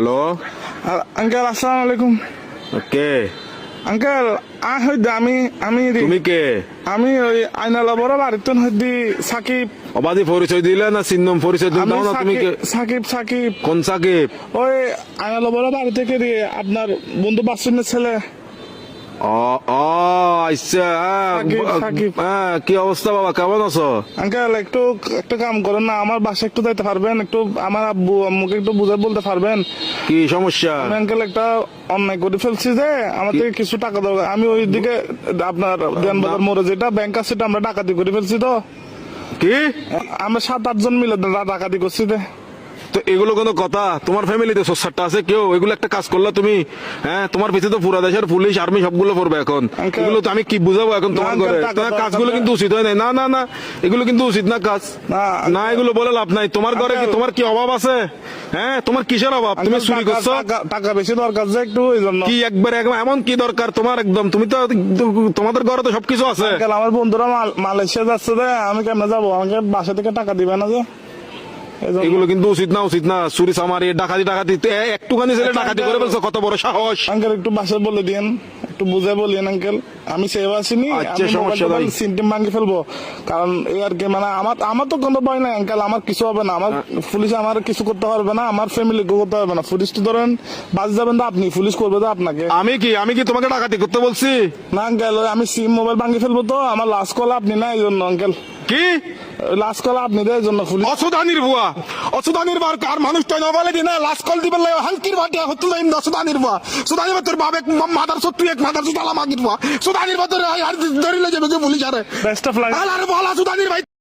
Hello, uncle আসসালামু আলাইকুম। কে uncle আমি আমি তুমি? কে আমি ওই আইনালা বড় বাড়িতে হইদি সাকিব। অবাধি পরিচয় দিলে না চিহ্নম পরিচয় দিলে আমি দাও না? তুমি কে? সাকিব সাকিব কোন সাকিব? ওই আইনালা বড় বাড়ি থেকে দিয়ে আপনার বন্ধু বাসুনের ছেলে। ও ও আচ্ছা, সাকিব। কি অবস্থা বাবা, কেমন আছো? আঙ্কেল একটু কাম করেন না, আমার বাসায় একটু যাইতে পারবেন? একটু আমার আব্বু আম্মুকে একটু বুঝে বলতে পারবেন? কি সমস্যা? আমি আঙ্কেল একটা অন্যায় করে ফেলছি যে আমার থেকে কিছু টাকা দরকার। আমি ওই দিকে আপনার দেনবাজার মোড়ে যেটা ব্যাংক আছে সেটা আমরা ডাকাতি করে ফেলছি। তো কি আমরা 7-8 জন মিলে ডাকাতি করছি। তো এগুলো কোনো কথা? তোমার ফ্যামিলিতে সোসারটা আছে কেউ? এগুলো একটা কাজ করলা তুমি? হ্যাঁ, তোমার পিছনে তো পুরা দেশের পুলিশ আর্মি সবগুলো পড়বে এখন। Uncle, এগুলো তো আমি কি বুঝাবো এখন তোমার Uncle, ঘরে? টাকা তোমার দাও, কাজগুলো টাকা কিন্তু উচিত হয় না। না না না, এগুলো কিন্তু উচিত না কাজ। না, না, এগুলো বলে লাভ নাই। তোমার ঘরে কি Uncle, তোমার কি অভাব আছে? হ্যাঁ, তোমার কিসের অভাব? তুমি আঙ্কেল, চুরি করছো? টাকা বেশি দরকার যে একটু ওই জন্য। কি একবার এমন কি দরকার তোমার? একদম তুমি তো তোমাদের ঘরে তো সবকিছু আছে। আঙ্কেল, আমার বন্ধুরা মালয়েশিয়া যাচ্ছে যে আমি কেমনে যাবো? আমাকে বাসা থেকে টাকা দিবে না যে? এই জন্য। এগুলো কিন্তু উচিত না। চুরি চামারি ডাকাতি একটুখানি ছেলে ডাকাতি করে ফেলছো, কত বড় সাহস! আঙ্কেল একটু বাসায় বলে দিন, একটু বুঝে বলিন আঙ্কেল। আমি সেভ আসিনি, আচ্ছা, সমস্যা নাই। সিনটিম ভাঙি ফেলবো। কারণ এই আর কি, মানে আমার তো কোনো ভয় নাই আঙ্কেল। আমার কিছু হবে না, আমার পুলিশ আমার কিছু করতে পারবে না, আমার ফ্যামিলি করতে পারবে না। পুলিশ তো ধরেন বাস যাবেন তো আপনি, পুলিশ করবে তো আপনাকে। আমি কি তোমাকে ডাকাতি করতে বলছি? না আঙ্কেল, আমি সিম মোবাইল ভাঙি ফেলবো। তো আমার লাস্ট কল আপনি না, এই জন্য আঙ্কেল। কি লাস্ট কল আপনি দেয়, এই জন্য পুলিশ। অসুদানির বুয়া, অসুদানির বার কার মানুষটা নবালে দিনা লাস্ট কল দিবেন লাগে হালকির বাটিয়া হতো যাইম অসুদানির বুয়া। সুদানির বাতর বাবে মাদার সত্তু এক মাদার সুদালা মাগির বুয়া। সুদানির বাতর আর ধরিলে যাবে পুলিশ আরে। Best of luck. আর বলা সুদানির ভাই।